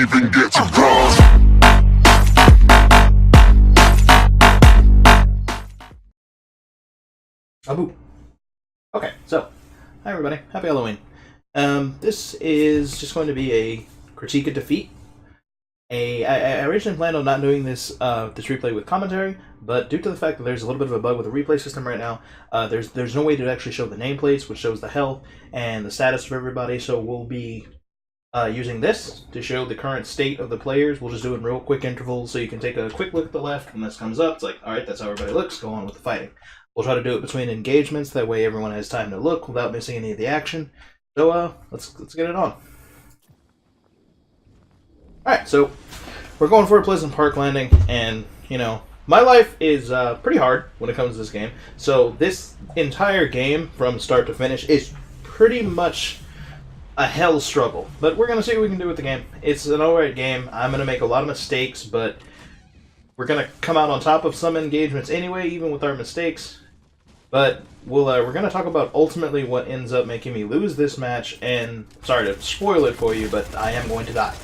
even get to cross. Abu. Okay, so, hi everybody, happy Halloween. This is just going to be a critique of defeat. I originally planned on not doing this this replay with commentary, but due to the fact that there's a little bit of a bug with the replay system right now, there's no way to actually show the nameplates, which shows the health and the status of everybody, so we'll be using this to show the current state of the players. We'll just do it in real quick intervals, so you can take a quick look at the left. When this comes up, it's like, alright, that's how everybody looks, go on with the fighting. We'll try to do it between engagements, that way everyone has time to look without missing any of the action. So, let's get it on. Alright, so we're going for a Pleasant Park landing, and, you know, my life is pretty hard when it comes to this game. So this entire game, from start to finish, is pretty much a hell struggle. But we're going to see what we can do with the game. It's an alright game. I'm going to make a lot of mistakes, but we're going to come out on top of some engagements anyway, even with our mistakes. But we're going to talk about ultimately what ends up making me lose this match, and sorry to spoil it for you, but I am going to die.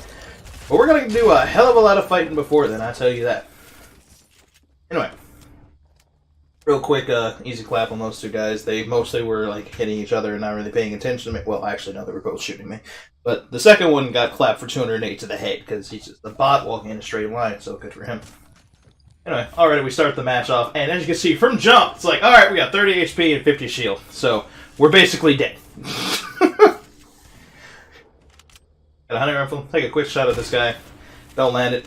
But we're going to do a hell of a lot of fighting before then, I tell you that. Anyway, real quick, easy clap on those two guys. They mostly were like hitting each other and not really paying attention to me. Well, actually, no, they were both shooting me. But the second one got clapped for 208 to the head, because he's just a bot walking in a straight line, so good for him. Anyway, already we start the match off, and as you can see from jump, it's like, alright, we got 30 HP and 50 shield, so we're basically dead. Got a hunting rifle, take a quick shot at this guy, don't land it.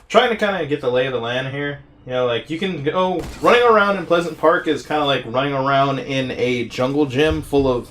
Trying to kind of get the lay of the land here. You know, like, you can go, running around in Pleasant Park is kind of like running around in a jungle gym full of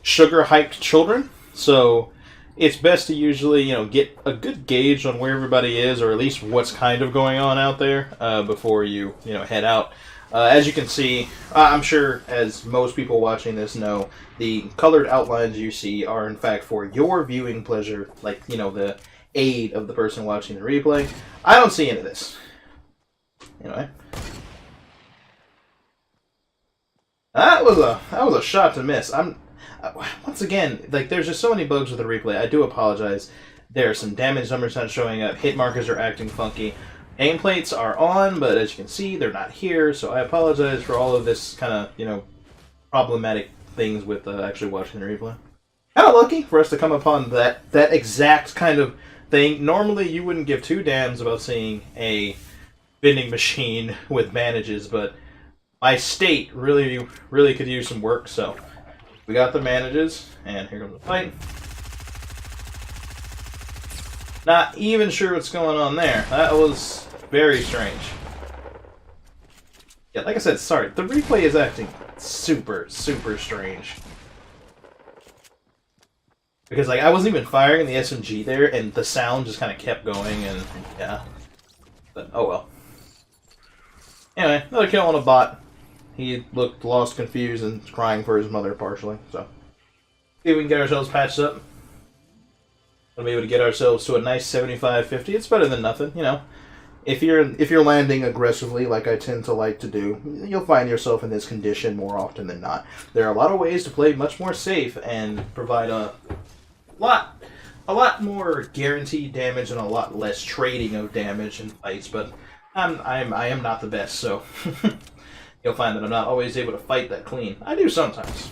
sugar-hyped children, so it's best to usually, you know, get a good gauge on where everybody is, or at least what's kind of going on out there, before you know, head out. As you can see, I'm sure, as most people watching this know, the colored outlines you see are, in fact, for your viewing pleasure, like, you know, the aid of the person watching the replay. I don't see any of this. Anyway. That was a shot to miss. Once again, like, there's just so many bugs with the replay. I do apologize. There are some damage numbers not showing up. Hit markers are acting funky. Nameplates are on, but as you can see, they're not here. So I apologize for all of this kind of, you know, problematic things with actually watching the replay. Kind of lucky for us to come upon that exact kind of thing. Normally, you wouldn't give two damns about seeing a vending machine with bandages, but my state really, really could use some work, so we got the bandages, and here comes the fight. Not even sure what's going on there. That was very strange. Yeah, like I said, sorry, the replay is acting super, super strange. Because, like, I wasn't even firing the SMG there, and the sound just kind of kept going, and yeah. But, oh well. Anyway, another kill on a bot. He looked lost, confused, and crying for his mother partially, so. See if we can get ourselves patched up. We'll be able to get ourselves to a nice 75-50. It's better than nothing, you know. If you're landing aggressively, like I tend to like to do, you'll find yourself in this condition more often than not. There are a lot of ways to play much more safe and provide a lot more guaranteed damage and a lot less trading of damage in fights, but I am not the best, so you'll find that I'm not always able to fight that clean. I do sometimes.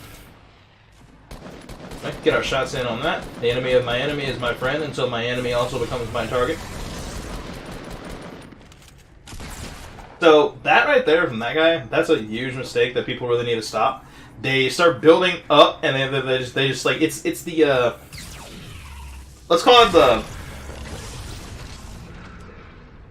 Right, get our shots in on that. The enemy of my enemy is my friend until my enemy also becomes my target. So that right there from that guy, that's a huge mistake that people really need to stop. They start building up, and they just like it's the let's call it the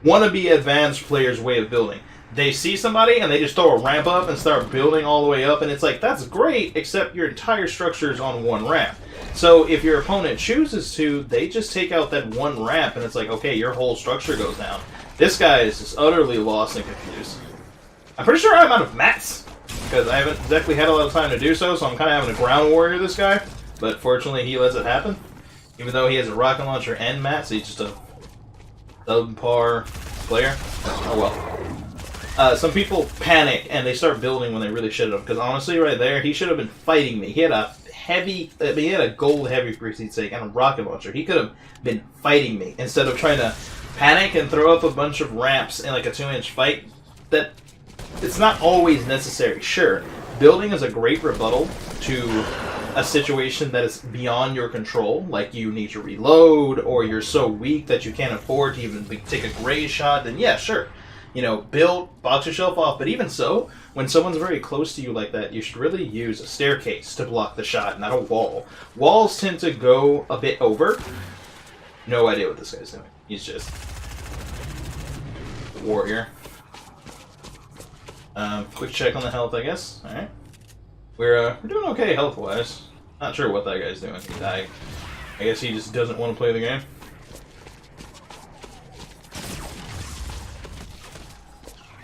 wannabe advanced player's way of building. They see somebody and they just throw a ramp up and start building all the way up, and it's like, that's great, except your entire structure is on one ramp. So if your opponent chooses to, they just take out that one ramp, and it's like, okay, your whole structure goes down. This guy is just utterly lost and confused. I'm pretty sure I'm out of mats, because I haven't exactly had a lot of time to do so, so I'm kind of having a ground warrior this guy, but fortunately he lets it happen. Even though he has a rocket launcher and mats, he's just a subpar player. Oh well. Some people panic and they start building when they really should have. Because honestly, right there, he should have been fighting me. He had a he had a gold heavy for Pete's sake and a rocket launcher. He could have been fighting me instead of trying to panic and throw up a bunch of ramps in like a 2-inch fight. That it's not always necessary. Sure, building is a great rebuttal to a situation that is beyond your control, like you need to reload, or you're so weak that you can't afford to even take a gray shot, then yeah, sure. You know, build, box yourself off, but even so, when someone's very close to you like that, you should really use a staircase to block the shot, not a wall. Walls tend to go a bit over. No idea what this guy's doing. He's just a warrior. Quick check on the health, I guess. Alright. We're doing okay health-wise. Not sure what that guy's doing. He died. I guess he just doesn't want to play the game.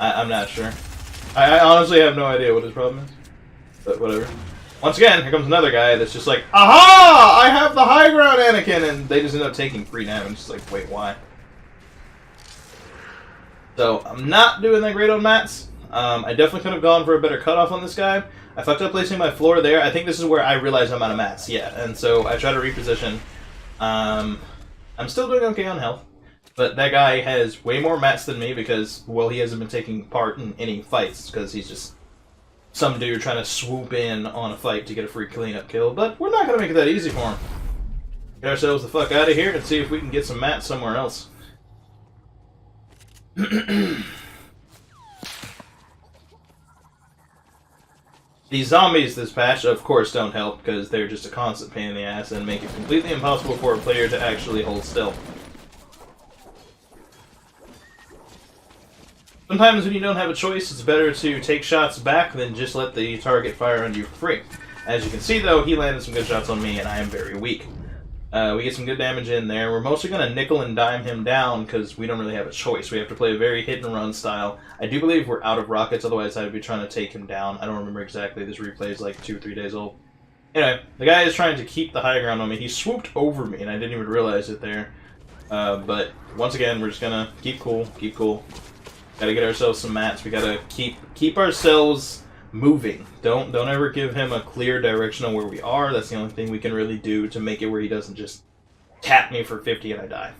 I'm not sure. I honestly have no idea what his problem is. But whatever. Once again, here comes another guy that's just like, aha! I have the high ground, Anakin! And they just end up taking free damage. It's like, wait, why? So, I'm not doing that great on mats. I definitely could have gone for a better cutoff on this guy. I fucked up placing my floor there. I think this is where I realized I'm out of mats. Yeah, and so I try to reposition. I'm still doing okay on health. But that guy has way more mats than me because, well, he hasn't been taking part in any fights because he's just some dude trying to swoop in on a fight to get a free cleanup kill. But we're not going to make it that easy for him. Get ourselves the fuck out of here and see if we can get some mats somewhere else. These zombies this patch, of course, don't help because they're just a constant pain in the ass and make it completely impossible for a player to actually hold still. Sometimes when you don't have a choice, it's better to take shots back than just let the target fire on you for free. As you can see, though, he landed some good shots on me, and I am very weak. We get some good damage in there. We're mostly going to nickel and dime him down because we don't really have a choice. We have to play a very hit-and-run style. I do believe we're out of rockets, otherwise I'd be trying to take him down. I don't remember exactly. This replay is like 2 or 3 days old. Anyway, the guy is trying to keep the high ground on me. He swooped over me, and I didn't even realize it there. But once again, we're just going to keep cool, keep cool. Gotta get ourselves some mats. We gotta keep ourselves moving. Don't ever give him a clear direction on where we are. That's the only thing we can really do to make it where he doesn't just tap me for 50 and I die.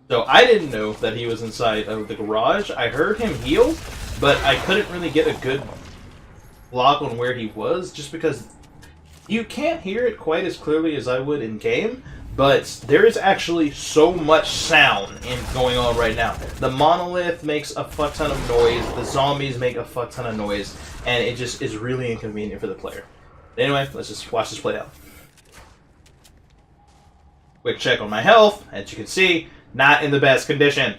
So I didn't know that he was inside of the garage. I heard him heal, but I couldn't really get a good lock on where he was just because you can't hear it quite as clearly as I would in game. But there is actually so much sound going on right now. The monolith makes a fuck ton of noise, the zombies make a fuck ton of noise, and it just is really inconvenient for the player. Anyway, let's just watch this play out. Quick check on my health. As you can see, not in the best condition.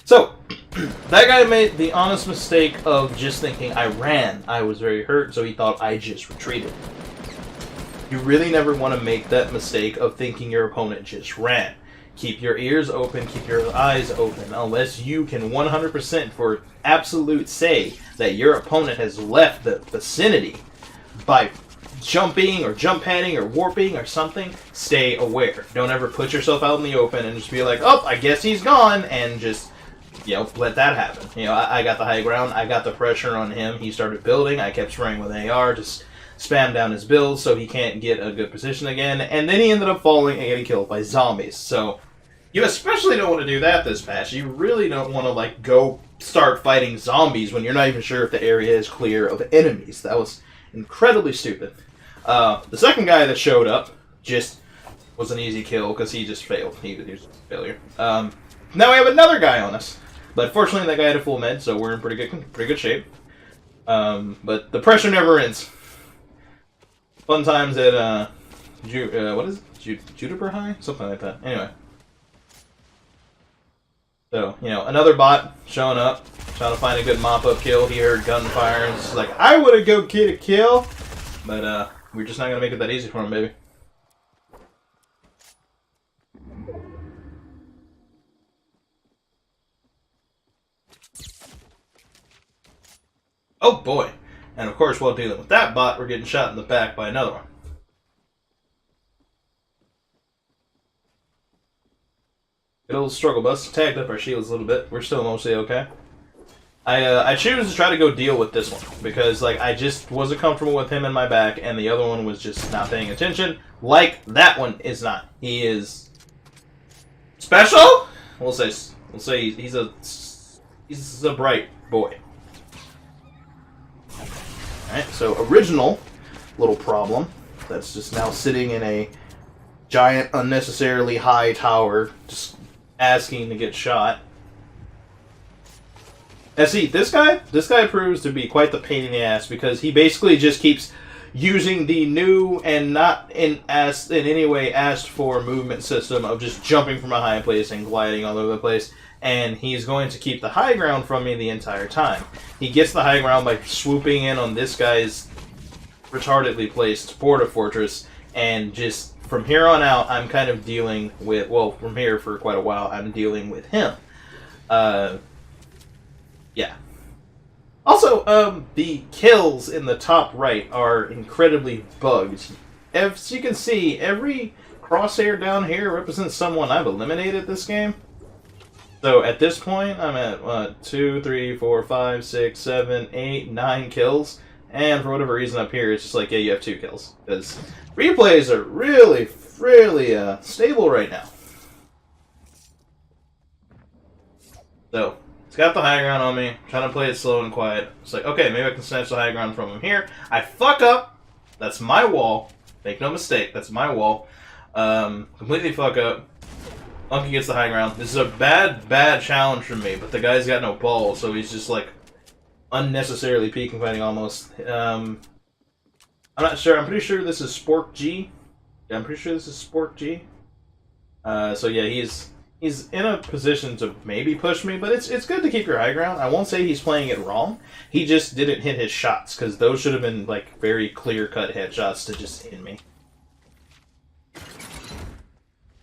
So, that guy made the honest mistake of just thinking I ran. I was very hurt, so he thought I just retreated. You really never want to make that mistake of thinking your opponent just ran. Keep your ears open, keep your eyes open, unless you can 100% for absolute say that your opponent has left the vicinity by jumping or jump padding or warping or something. Stay aware. Don't ever put yourself out in the open and just be like, oh, I guess he's gone, and just, you know, let that happen. You know, I got the high ground, I got the pressure on him, he started building, I kept spraying with AR, just spam down his build so he can't get a good position again, and then he ended up falling and getting killed by zombies. So, you especially don't want to do that this patch. You really don't want to, like, go start fighting zombies when you're not even sure if the area is clear of enemies. That was incredibly stupid. The second guy that showed up just was an easy kill because he just failed. He was a failure. Now we have another guy on us. But fortunately, that guy had a full med, so we're in pretty good shape. But the pressure never ends. Fun times at what is it? Juniper High? Something like that. Anyway. So, you know, another bot showing up, trying to find a good mop-up kill. He heard gunfire and is like, I would have go get a kill! But, we're just not going to make it that easy for him, baby. Oh, boy. And, of course, while dealing with that bot, we're getting shot in the back by another one. Good old struggle bus. Tagged up our shields a little bit. We're still mostly okay. I choose to try to go deal with this one because like I just wasn't comfortable with him in my back, and the other one was just not paying attention. Like that one is not. He is special. We'll say he's a bright boy. All right. So original little problem that's just now sitting in a giant, unnecessarily high tower, just asking to get shot. And see, this guy proves to be quite the pain in the ass because he basically just keeps using the new and not in any way asked for movement system of just jumping from a high place and gliding all over the place, and he's going to keep the high ground from me the entire time. He gets the high ground by swooping in on this guy's retardedly placed porta fortress, and just from here on out, I'm kind of dealing with, well, from here for quite a while, I'm dealing with him. Yeah. Also, the kills in the top right are incredibly bugged. As you can see, every crosshair down here represents someone I've eliminated this game. So at this point, I'm at, 2, 3, 4, 5, 6, 7, 8, 9 kills. And for whatever reason up here, it's just like, yeah, you have 2 kills. Because replays are really stable right now. So, he's got the high ground on me. I'm trying to play it slow and quiet. It's like, okay, maybe I can snatch the high ground from him here. I fuck up. That's my wall. Make no mistake, that's my wall. Completely fuck up. Monkey gets the high ground. This is a bad challenge for me, but the guy's got no balls, so he's just like unnecessarily peeking fighting almost. I'm not sure. I'm pretty sure this is Spork G. Yeah, I'm pretty sure this is Spork G. So yeah, he's in a position to maybe push me, but it's good to keep your high ground. I won't say he's playing it wrong. He just didn't hit his shots, because those should have been like very clear-cut headshots to just hit me.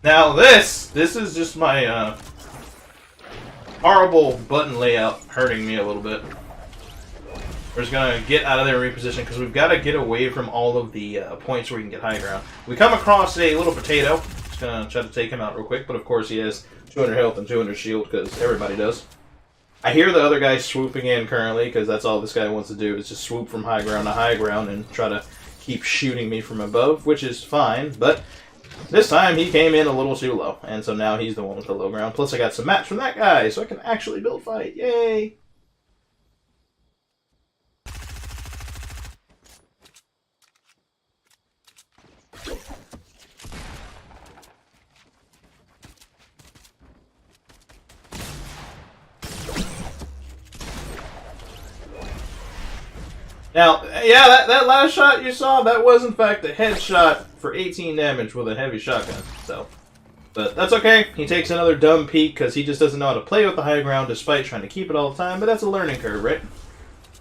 Now this is just my horrible button layout hurting me a little bit. We're just gonna get out of there and reposition, because we've got to get away from all of the points where we can get high ground. We come across a little potato. Just gonna try to take him out real quick, but of course he has 200 health and 200 shield, because everybody does. I hear the other guy swooping in currently, because that's all this guy wants to do, is just swoop from high ground to high ground and try to keep shooting me from above, which is fine, but this time he came in a little too low, and so now he's the one with the low ground. Plus I got some mats from that guy, so I can actually build fight. Yay! Now, yeah, that last shot you saw, that was in fact a headshot for 18 damage with a heavy shotgun. So, but that's okay. He takes another dumb peek because he just doesn't know how to play with the high ground despite trying to keep it all the time. But that's a learning curve, right?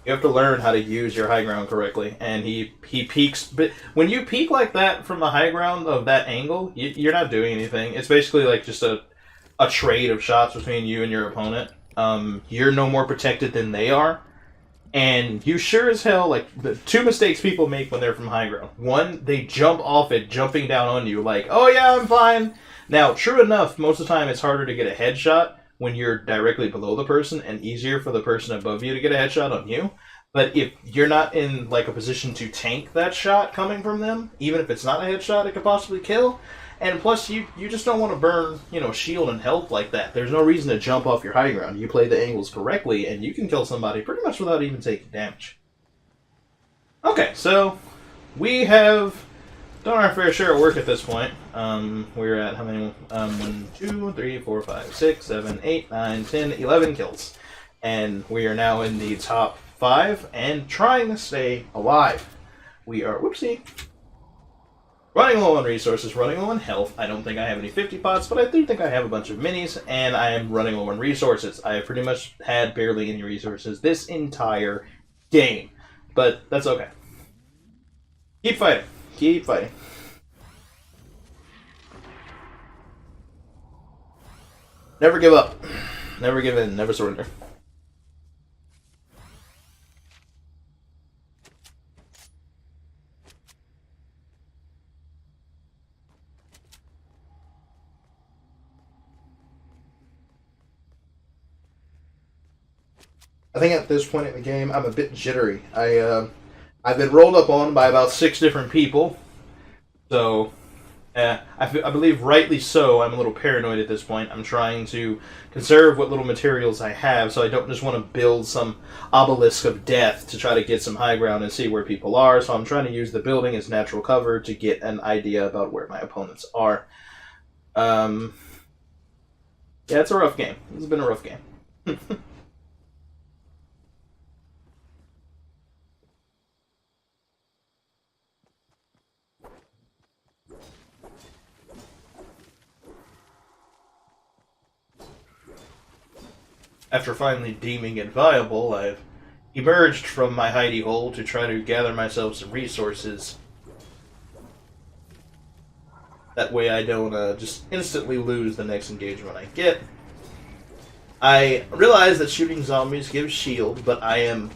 You have to learn how to use your high ground correctly. And he peeks, but when you peek like that from the high ground of that angle, you're not doing anything. It's basically like just a trade of shots between you and your opponent. You're no more protected than they are. And you sure as hell, like, the 2 mistakes people make when they're from high ground. One, they jump off it, jumping down on you, like, oh yeah, I'm fine. Now, true enough, most of the time it's harder to get a headshot when you're directly below the person, and easier for the person above you to get a headshot on you. But if you're not in, like, a position to tank that shot coming from them, even if it's not a headshot it could possibly kill, and plus, you just don't want to burn, you know, shield and health like that. There's no reason to jump off your high ground. You play the angles correctly, and you can kill somebody pretty much without even taking damage. Okay, so we have done our fair share of work at this point. We're at how many? 1, 2, 3, 4, 5, 6, 7, 8, 9, 10, 11 kills. And we are now in the top 5 and trying to stay alive. We are, whoopsie, running low on resources, running low on health. I don't think I have any 50 pots, but I do think I have a bunch of minis, and I am running low on resources. I have pretty much had barely any resources this entire game. But that's okay. Keep fighting. Keep fighting. Never give up. Never give in. Never surrender. I think at this point in the game, I'm a bit jittery. I've been rolled up on by about 6 different people, so I believe rightly so. I'm a little paranoid at this point. I'm trying to conserve what little materials I have, so I don't just want to build some obelisk of death to try to get some high ground and see where people are. So I'm trying to use the building as natural cover to get an idea about where my opponents are. Yeah, it's a rough game. It's been a rough game. After finally deeming it viable, I've emerged from my hidey hole to try to gather myself some resources. That way I don't just instantly lose the next engagement I get. I realize that shooting zombies gives shield, but I am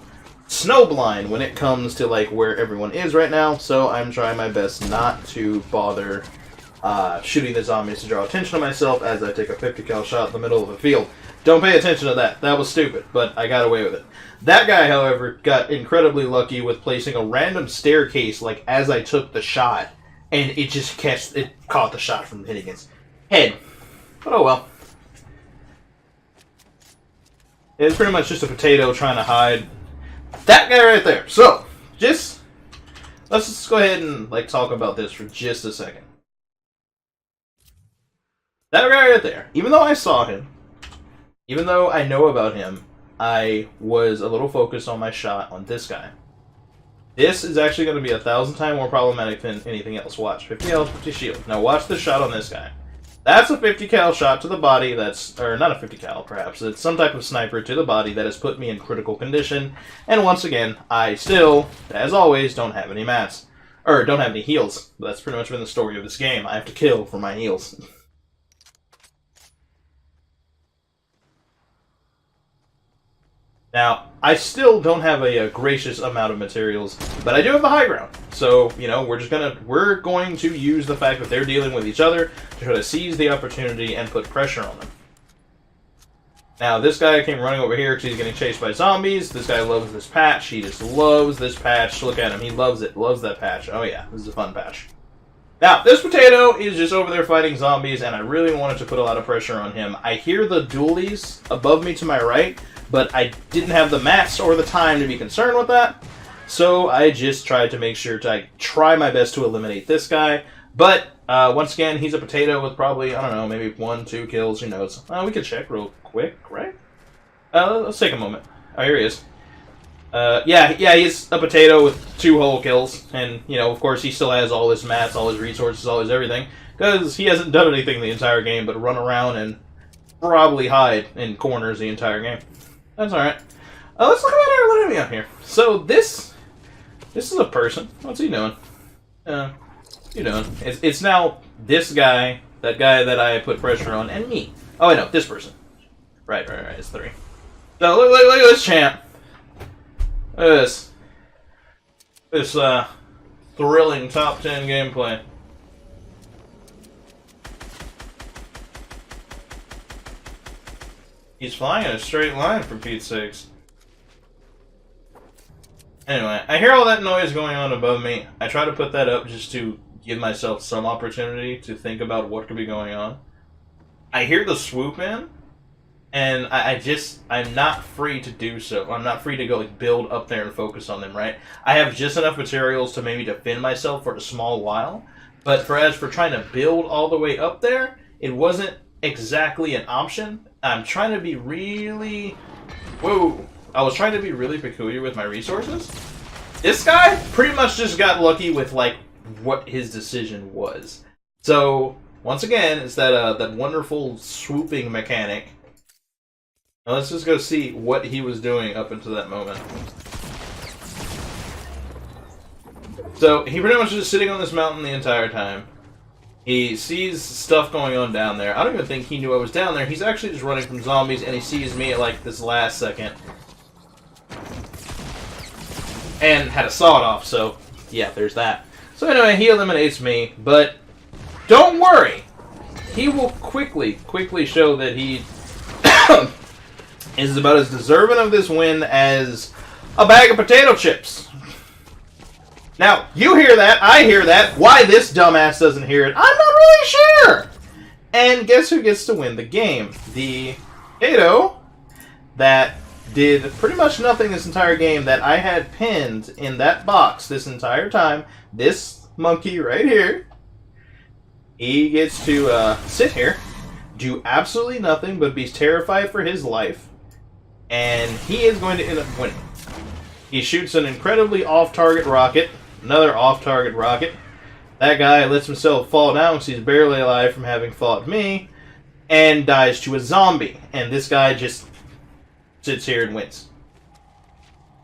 snowblind when it comes to like where everyone is right now, so I'm trying my best not to bother shooting the zombies to draw attention to myself as I take a 50 cal shot in the middle of a field. Don't pay attention to that. That was stupid, but I got away with it. That guy, however, got incredibly lucky with placing a random staircase like as I took the shot, and it just caught the shot from hitting his head. But oh well. It's pretty much just a potato trying to hide that guy right there. So, let's just go ahead and talk about this for just a second. That guy right there, even though I saw him, even though I know about him, I was a little focused on my shot on this guy. This is actually going to be 1,000 times more problematic than anything else. Watch. 50 health, 50 shield. Now watch the shot on this guy. That's a 50 cal shot to the body or not a 50 cal perhaps. It's some type of sniper to the body that has put me in critical condition. And once again, I still, as always, don't have any mats. Or don't have any heals. That's pretty much been the story of this game. I have to kill for my heals. Now, I still don't have a gracious amount of materials, but I do have the high ground. So, we're going to use the fact that they're dealing with each other to try to seize the opportunity and put pressure on them. Now, this guy came running over here because he's getting chased by zombies. This guy loves this patch. He just loves this patch. Look at him. He loves it. Loves that patch. Oh yeah, this is a fun patch. Now, this potato is just over there fighting zombies, and I really wanted to put a lot of pressure on him. I hear the dualies above me to my right, but I didn't have the mats or the time to be concerned with that. So I just tried to make sure to try my best to eliminate this guy. But once again, he's a potato with probably, I don't know, maybe 1, 2 kills, who knows. We could check real quick, right? Let's take a moment. Oh, here he is. Yeah, he's a potato with 2 whole kills. And, of course, he still has all his mats, all his resources, all his everything. Because he hasn't done anything the entire game but run around and probably hide in corners the entire game. That's alright. Let's look at our enemy up here. So this is a person. What's he doing? It's now this guy, that guy that I put pressure on, and me. Oh, I know, this person. Right, it's 3. So look at this champ. Look at this thrilling top 10 gameplay. He's flying in a straight line, for Pete's sakes. Anyway, I hear all that noise going on above me. I try to put that up just to give myself some opportunity to think about what could be going on. I hear the swoop in, And I'm not free to do so. I'm not free to go like build up there and focus on them, right? I have just enough materials to maybe defend myself for a small while, but as for trying to build all the way up there, it wasn't exactly an option. I'm trying to be really... Whoa! I was trying to be really peculiar with my resources. This guy pretty much just got lucky with, like, what his decision was. So, once again, it's that wonderful swooping mechanic. Now let's just go see what he was doing up until that moment. So, he pretty much was just sitting on this mountain the entire time. He sees stuff going on down there. I don't even think he knew I was down there. He's actually just running from zombies, and he sees me at, like, this last second. And had a sawed-off, so, yeah, there's that. So anyway, he eliminates me, but don't worry! He will quickly show that he is about as deserving of this win as a bag of potato chips. Now, you hear that, I hear that, why this dumbass doesn't hear it, I'm not really sure! And guess who gets to win the game? The potato that did pretty much nothing this entire game, that I had pinned in that box this entire time. This monkey right here, he gets to sit here, do absolutely nothing but be terrified for his life, and he is going to end up winning. He shoots an incredibly off-target rocket, another off-target rocket. That guy lets himself fall down because he's barely alive from having fought me, and dies to a zombie. And this guy just sits here and wins.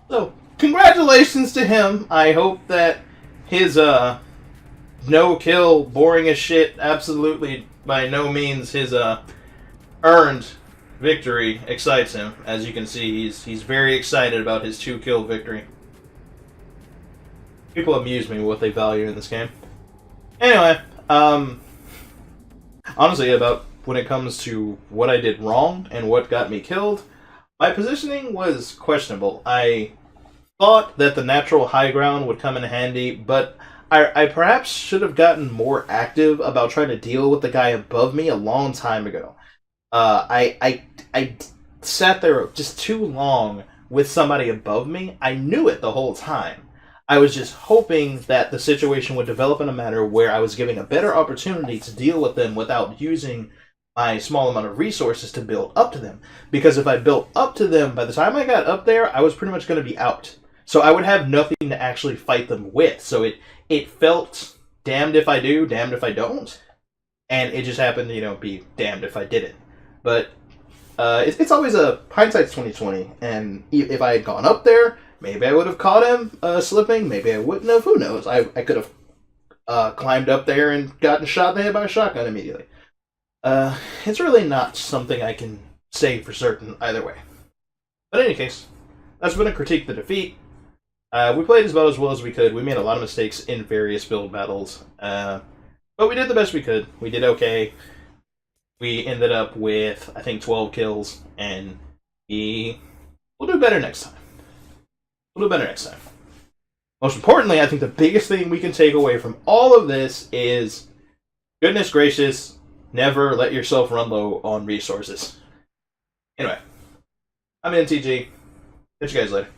So, congratulations to him. I hope that his no-kill, boring as shit, absolutely by no means his earned victory excites him. As you can see, he's very excited about his 2-kill victory. People amuse me with what they value in this game. Anyway, honestly, about when it comes to what I did wrong and what got me killed, my positioning was questionable. I thought that the natural high ground would come in handy, but I perhaps should have gotten more active about trying to deal with the guy above me a long time ago. I sat there just too long with somebody above me. I knew it the whole time. I was just hoping that the situation would develop in a manner where I was giving a better opportunity to deal with them without using my small amount of resources to build up to them. Because if I built up to them, by the time I got up there, I was pretty much going to be out. So I would have nothing to actually fight them with. So it felt damned if I do, damned if I don't. And it just happened to, be damned if I didn't. But it's always a hindsight's 20/20. And if I had gone up there, maybe I would have caught him slipping. Maybe I wouldn't have. Who knows? I could have climbed up there and gotten shot in the head by a shotgun immediately. It's really not something I can say for certain either way. But in any case, that's been a critique the defeat. We played about as well as we could. We made a lot of mistakes in various build battles. But we did the best we could. We did okay. We ended up with, I think, 12 kills. And we'll do better next time. We'll do better next time. Most importantly, I think the biggest thing we can take away from all of this is, goodness gracious, never let yourself run low on resources. Anyway, I'm NTG. Catch you guys later.